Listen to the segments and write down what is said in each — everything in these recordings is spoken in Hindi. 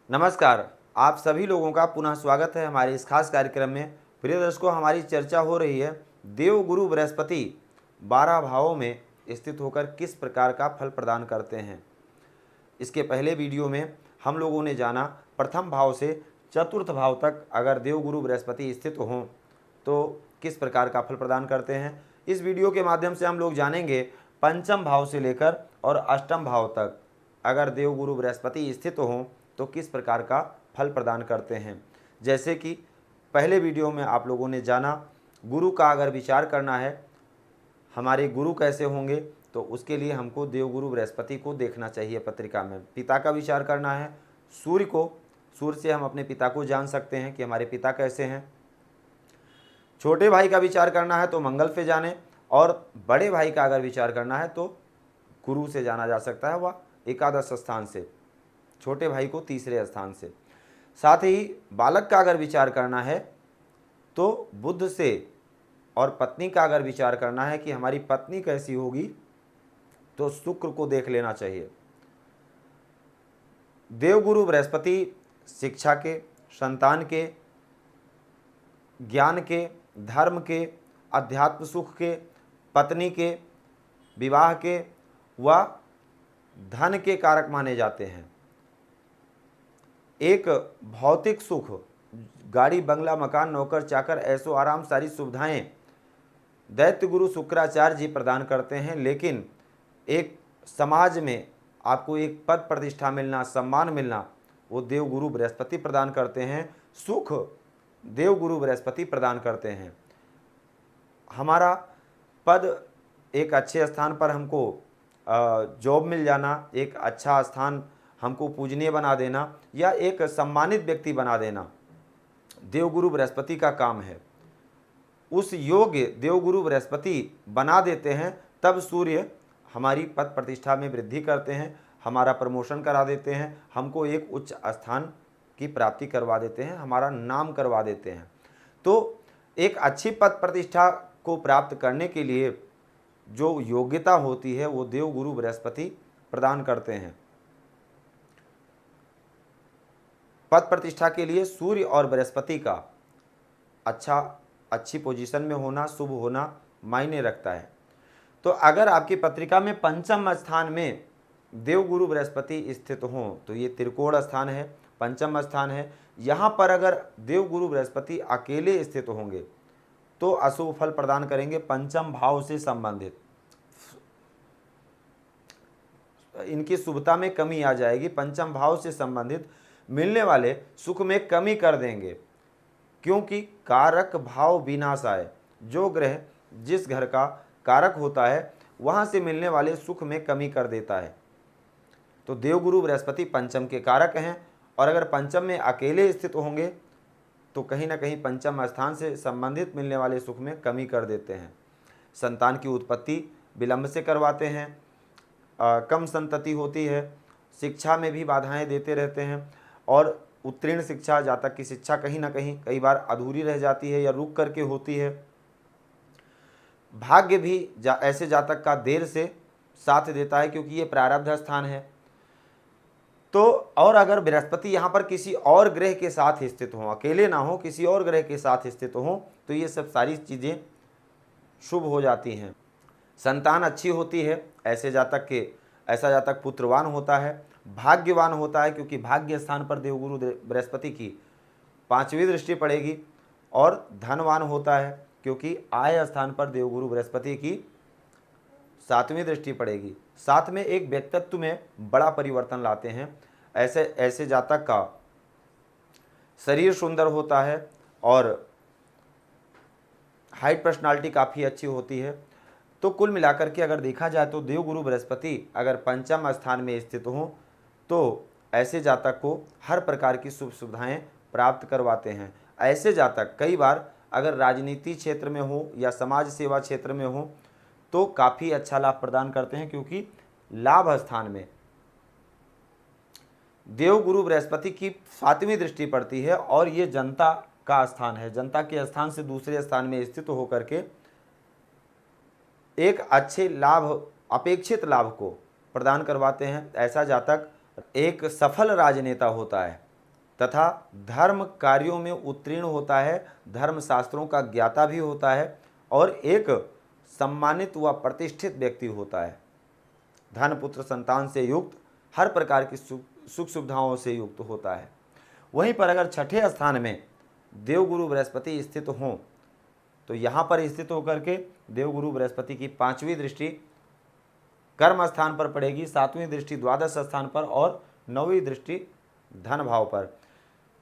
नमस्कार। आप सभी लोगों का पुनः स्वागत है हमारे इस खास कार्यक्रम में। प्रिय दर्शकों, हमारी चर्चा हो रही है देव गुरु बृहस्पति 12 भावों में स्थित होकर किस प्रकार का फल प्रदान करते हैं। इसके पहले वीडियो में हम लोगों ने जाना प्रथम भाव से चतुर्थ भाव तक अगर देव गुरु बृहस्पति स्थित हों तो किस प्रकार का फल प्रदान करते हैं। इस वीडियो के माध्यम से हम लोग जानेंगे पंचम भाव से लेकर और अष्टम भाव तक अगर देव गुरु बृहस्पति स्थित हों तो किस प्रकार का फल प्रदान करते हैं। जैसे कि पहले वीडियो में आप लोगों ने जाना गुरु का अगर विचार करना है हमारे गुरु कैसे होंगे तो उसके लिए हमको देवगुरु बृहस्पति को देखना चाहिए पत्रिका में। पिता का विचार करना है सूर्य को, सूर्य से हम अपने पिता को जान सकते हैं कि हमारे पिता कैसे हैं। छोटे भाई का विचार करना है तो मंगल पे जाने, और बड़े भाई का अगर विचार करना है तो गुरु से जाना जा सकता है, वह एकादश स्थान से, छोटे भाई को तीसरे स्थान से। साथ ही बालक का अगर विचार करना है तो बुध से, और पत्नी का अगर विचार करना है कि हमारी पत्नी कैसी होगी तो शुक्र को देख लेना चाहिए। देवगुरु बृहस्पति शिक्षा के, संतान के, ज्ञान के, धर्म के, अध्यात्म सुख के, पत्नी के, विवाह के व धन के कारक माने जाते हैं। एक भौतिक सुख, गाड़ी बंगला मकान नौकर चाकर ऐशो आराम सारी सुविधाएं दैत्य गुरु शुक्राचार्य जी प्रदान करते हैं, लेकिन एक समाज में आपको एक पद प्रतिष्ठा मिलना, सम्मान मिलना, वो देव गुरु बृहस्पति प्रदान करते हैं। सुख देव गुरु बृहस्पति प्रदान करते हैं। हमारा पद एक अच्छे स्थान पर हमको जॉब मिल जाना, एक अच्छा स्थान हमको पूजनीय बना देना या एक सम्मानित व्यक्ति बना देना देवगुरु बृहस्पति का काम है। उस योग्य देवगुरु बृहस्पति बना देते हैं, तब सूर्य हमारी पद प्रतिष्ठा में वृद्धि करते हैं, हमारा प्रमोशन करा देते हैं, हमको एक उच्च स्थान की प्राप्ति करवा देते हैं, हमारा नाम करवा देते हैं। तो एक अच्छी पद प्रतिष्ठा को प्राप्त करने के लिए जो योग्यता होती है वो देवगुरु बृहस्पति प्रदान करते हैं। पद प्रतिष्ठा के लिए सूर्य और बृहस्पति का अच्छी पोजीशन में होना, शुभ होना मायने रखता है। तो अगर आपकी पत्रिका में पंचम स्थान में देवगुरु बृहस्पति स्थित हों तो ये त्रिकोण स्थान है, पंचम स्थान है। यहाँ पर अगर देवगुरु बृहस्पति अकेले स्थित होंगे तो अशुभ फल प्रदान करेंगे। पंचम भाव से संबंधित इनकी शुभता में कमी आ जाएगी। पंचम भाव से संबंधित मिलने वाले सुख में कमी कर देंगे, क्योंकि कारक भाव विनाश आए। जो ग्रह जिस घर का कारक होता है वहां से मिलने वाले सुख में कमी कर देता है। तो देवगुरु बृहस्पति पंचम के कारक हैं, और अगर पंचम में अकेले स्थित होंगे तो कहीं ना कहीं पंचम स्थान से संबंधित मिलने वाले सुख में कमी कर देते हैं। संतान की उत्पत्ति विलंब से करवाते हैं, कम संतति होती है, शिक्षा में भी बाधाएं देते रहते हैं, और उत्तीर्ण शिक्षा, जातक की शिक्षा कहीं ना कहीं कई बार अधूरी रह जाती है या रुक करके होती है। भाग्य भी ऐसे जातक का देर से साथ देता है, क्योंकि ये प्रारब्ध स्थान है। तो और अगर बृहस्पति यहाँ पर किसी और ग्रह के साथ स्थित हो, अकेले ना हो, किसी और ग्रह के साथ स्थित हो, तो ये सब सारी चीज़ें शुभ हो जाती हैं। संतान अच्छी होती है, ऐसा जातक पुत्रवान होता है, भाग्यवान होता है, क्योंकि भाग्य स्थान पर देवगुरु बृहस्पति की 5वीं दृष्टि पड़ेगी। और धनवान होता है, क्योंकि आय स्थान पर देवगुरु बृहस्पति की 7वीं दृष्टि पड़ेगी। साथ में एक व्यक्तित्व में बड़ा परिवर्तन लाते हैं। ऐसे जातक का शरीर सुंदर होता है और हाइट पर्सनालिटी काफ़ी अच्छी होती है। तो कुल मिलाकर के अगर देखा जाए तो देवगुरु बृहस्पति अगर पंचम स्थान में स्थित हों तो ऐसे जातक को हर प्रकार की सुख सुविधाएं प्राप्त करवाते हैं। ऐसे जातक कई बार अगर राजनीति क्षेत्र में हो या समाज सेवा क्षेत्र में हो तो काफ़ी अच्छा लाभ प्रदान करते हैं, क्योंकि लाभ स्थान में देवगुरु बृहस्पति की 7वीं दृष्टि पड़ती है, और ये जनता का स्थान है। जनता के स्थान से दूसरे स्थान में स्थित होकर के एक अच्छे लाभ, अपेक्षित लाभ को प्रदान करवाते हैं। ऐसा जातक एक सफल राजनेता होता है, तथा धर्म कार्यों में उत्तीर्ण होता है, धर्म शास्त्रों का ज्ञाता भी होता है और एक सम्मानित व प्रतिष्ठित व्यक्ति होता है। धन पुत्र संतान से युक्त, हर प्रकार की सुख सुविधाओं से युक्त होता है। वहीं पर अगर छठे स्थान में देवगुरु बृहस्पति स्थित हों तो यहाँ पर स्थित होकर के देवगुरु बृहस्पति की 5वीं दृष्टि कर्म स्थान पर पड़ेगी, 7वीं दृष्टि द्वादश स्थान पर और 9वीं दृष्टि धन भाव पर।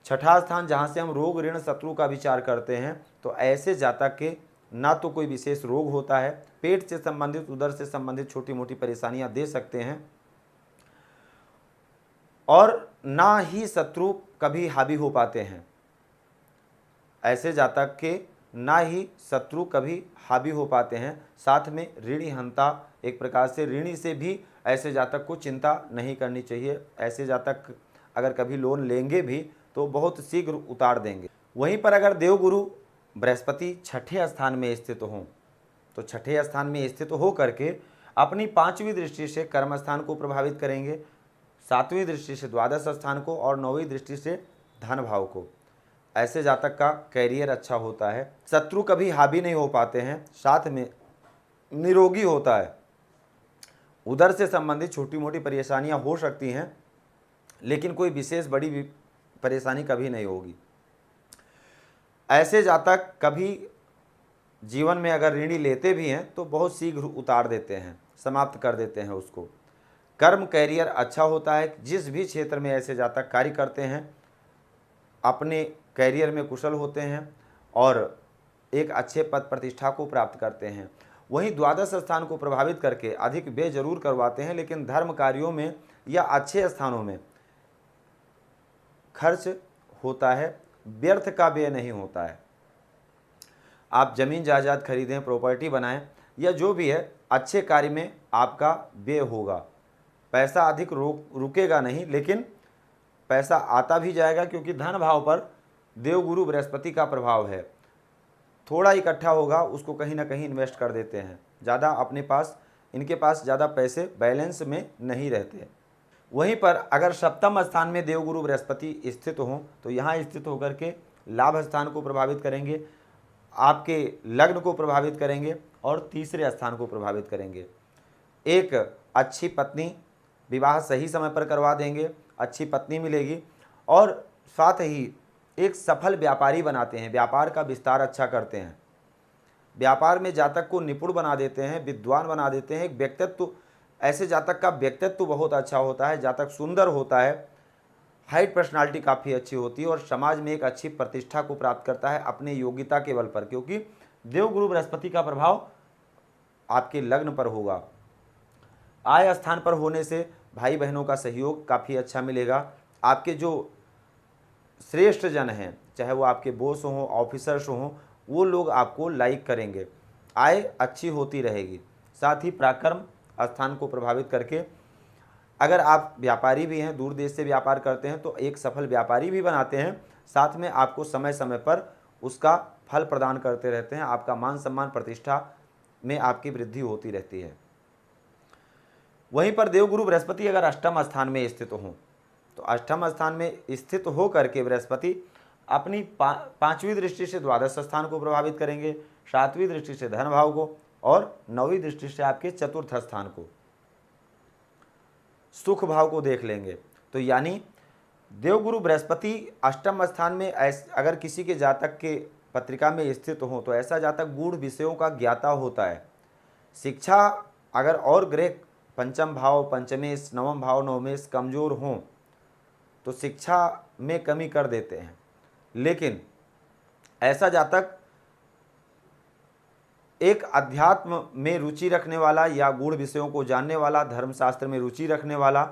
छठा स्थान जहाँ से हम रोग ऋण शत्रु का विचार करते हैं, तो ऐसे जातक के ना तो कोई विशेष रोग होता है, पेट से संबंधित उदर से संबंधित छोटी मोटी परेशानियां दे सकते हैं और ना ही शत्रु कभी हावी हो पाते हैं। ऐसे जातक के ना ही शत्रु कभी हावी हो पाते हैं। साथ में ऋणी हंता, एक प्रकार से ऋणी से भी ऐसे जातक को चिंता नहीं करनी चाहिए। ऐसे जातक अगर कभी लोन लेंगे भी तो बहुत शीघ्र उतार देंगे। वहीं पर अगर देवगुरु बृहस्पति छठे स्थान में स्थित हों तो छठे स्थान में स्थित हो करके अपनी 5वीं दृष्टि से कर्म स्थान को प्रभावित करेंगे, 7वीं दृष्टि से द्वादश स्थान को और 9वीं दृष्टि से धन भाव को। ऐसे जातक का कैरियर अच्छा होता है, शत्रु कभी हावी नहीं हो पाते हैं, साथ में निरोगी होता है। उधर से संबंधित छोटी मोटी परेशानियां हो सकती हैं लेकिन कोई विशेष बड़ी परेशानी कभी नहीं होगी। ऐसे जातक कभी जीवन में अगर ऋणी लेते भी हैं तो बहुत शीघ्र उतार देते हैं, समाप्त कर देते हैं उसको। कर्म कैरियर अच्छा होता है, जिस भी क्षेत्र में ऐसे जातक कार्य करते हैं अपने कैरियर में कुशल होते हैं और एक अच्छे पद प्रतिष्ठा को प्राप्त करते हैं। वहीं द्वादश स्थान को प्रभावित करके अधिक व्यय जरूर करवाते हैं, लेकिन धर्म कार्यों में या अच्छे स्थानों में खर्च होता है, व्यर्थ का व्यय नहीं होता है। आप जमीन जायदाद खरीदें, प्रॉपर्टी बनाएं या जो भी है, अच्छे कार्य में आपका व्यय होगा। पैसा अधिक रुकेगा नहीं, लेकिन पैसा आता भी जाएगा क्योंकि धन भाव पर देवगुरु बृहस्पति का प्रभाव है। थोड़ा इकट्ठा होगा उसको कहीं ना कहीं इन्वेस्ट कर देते हैं, ज़्यादा अपने पास, इनके पास ज़्यादा पैसे बैलेंस में नहीं रहते। वहीं पर अगर सप्तम स्थान में देवगुरु बृहस्पति स्थित हों तो यहाँ स्थित होकर के लाभ स्थान को प्रभावित करेंगे, आपके लग्न को प्रभावित करेंगे और तीसरे स्थान को प्रभावित करेंगे। एक अच्छी पत्नी, विवाह सही समय पर करवा देंगे, अच्छी पत्नी मिलेगी और साथ ही एक सफल व्यापारी बनाते हैं, व्यापार का विस्तार अच्छा करते हैं, व्यापार में जातक को निपुण बना देते हैं, विद्वान बना देते हैं। एक व्यक्तित्व, ऐसे जातक का व्यक्तित्व बहुत अच्छा होता है, जातक सुंदर होता है, हाइट पर्सनालिटी काफ़ी अच्छी होती है और समाज में एक अच्छी प्रतिष्ठा को प्राप्त करता है अपने योग्यता के बल पर, क्योंकि देवगुरु बृहस्पति का प्रभाव आपके लग्न पर होगा। आय स्थान पर होने से भाई बहनों का सहयोग काफ़ी अच्छा मिलेगा। आपके जो श्रेष्ठ जन हैं, चाहे वो आपके बॉस हों, ऑफिसर्स हों, वो लोग आपको लाइक करेंगे, आय अच्छी होती रहेगी। साथ ही पराक्रम स्थान को प्रभावित करके अगर आप व्यापारी भी हैं, दूर देश से व्यापार करते हैं तो एक सफल व्यापारी भी बनाते हैं, साथ में आपको समय समय पर उसका फल प्रदान करते रहते हैं। आपका मान सम्मान प्रतिष्ठा में आपकी वृद्धि होती रहती है। वहीं पर देवगुरु बृहस्पति अगर अष्टम स्थान में स्थित हों तो अष्टम स्थान में स्थित हो करके बृहस्पति अपनी 5वीं दृष्टि से द्वादश स्थान को प्रभावित करेंगे, 7वीं दृष्टि से धन भाव को और 9वीं दृष्टि से आपके चतुर्थ स्थान को, सुख भाव को देख लेंगे। तो यानी देवगुरु बृहस्पति अष्टम स्थान में अगर किसी के जातक के पत्रिका में स्थित हो तो ऐसा जातक गूढ़ विषयों का ज्ञाता होता है। शिक्षा अगर और ग्रह पंचम भाव पंचमेश, नवम भाव नवमेश कमज़ोर हों तो शिक्षा में कमी कर देते हैं, लेकिन ऐसा जातक एक अध्यात्म में रुचि रखने वाला या गूढ़ विषयों को जानने वाला, धर्मशास्त्र में रुचि रखने वाला,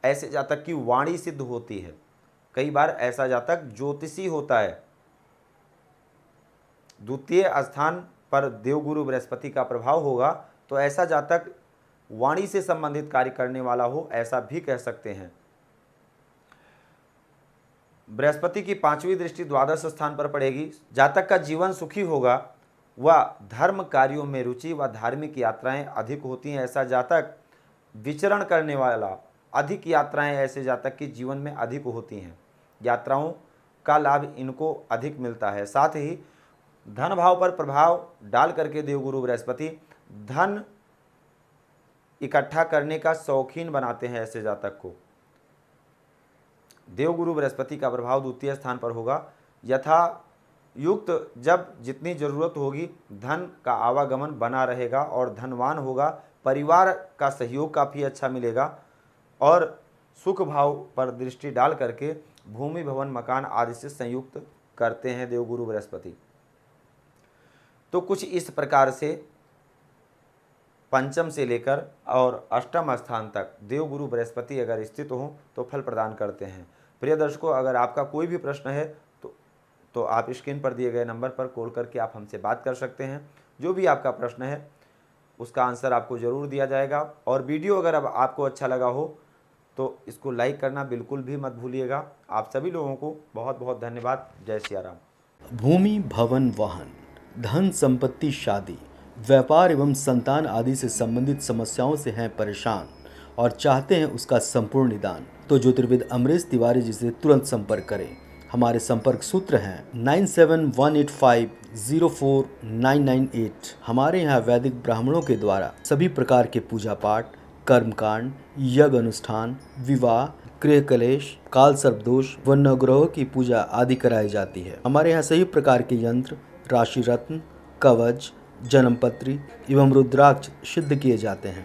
ऐसे जातक की वाणी सिद्ध होती है। कई बार ऐसा जातक ज्योतिषी होता है। द्वितीय स्थान पर देवगुरु बृहस्पति का प्रभाव होगा तो ऐसा जातक वाणी से संबंधित कार्य करने वाला हो, ऐसा भी कह सकते हैं। बृहस्पति की 5वीं दृष्टि द्वादश स्थान पर पड़ेगी। जातक का जीवन सुखी होगा, वह धर्म कार्यों में रुचि व धार्मिक यात्राएं अधिक होती हैं। ऐसा जातक विचरण करने वाला, अधिक यात्राएं ऐसे जातक के जीवन में अधिक होती हैं। यात्राओं का लाभ इनको अधिक मिलता है। साथ ही धन भाव पर प्रभाव डाल करके देवगुरु बृहस्पति धन इकट्ठा करने का शौकीन बनाते हैं ऐसे जातक को। देवगुरु बृहस्पति का प्रभाव द्वितीय स्थान पर होगा। यथा युक्त जब जितनी जरूरत होगी धन का आवागमन बना रहेगा और धनवान होगा। परिवार का सहयोग काफ़ी अच्छा मिलेगा और सुख भाव पर दृष्टि डाल करके भूमि भवन मकान आदि से संयुक्त करते हैं देवगुरु बृहस्पति। तो कुछ इस प्रकार से पंचम से लेकर और अष्टम स्थान तक देवगुरु बृहस्पति अगर स्थित हों तो फल प्रदान करते हैं। प्रिय दर्शकों, अगर आपका कोई भी प्रश्न है तो आप स्क्रीन पर दिए गए नंबर पर कॉल करके आप हमसे बात कर सकते हैं। जो भी आपका प्रश्न है उसका आंसर आपको ज़रूर दिया जाएगा। और वीडियो अगर अब आपको अच्छा लगा हो तो इसको लाइक करना बिल्कुल भी मत भूलिएगा। आप सभी लोगों को बहुत बहुत धन्यवाद। जय सिया राम। भूमि भवन वाहन, धन संपत्ति, शादी, व्यापार एवं संतान आदि से संबंधित समस्याओं से हैं परेशान और चाहते हैं उसका संपूर्ण निदान, तो ज्योतिर्विद अमरीश तिवारी जी से तुरंत संपर्क करें। हमारे संपर्क सूत्र हैं 9718504998। हमारे यहाँ वैदिक ब्राह्मणों के द्वारा सभी प्रकार के पूजा पाठ, कर्मकांड, यज्ञ अनुष्ठान, विवाह, गृह कलेश, काल सर्पदोष व नवग्रहों की पूजा आदि कराई जाती है। हमारे यहाँ सभी प्रकार के यंत्र, राशि रत्न, कवच, जन्मपत्री एवं रुद्राक्ष सिद्ध किए जाते हैं।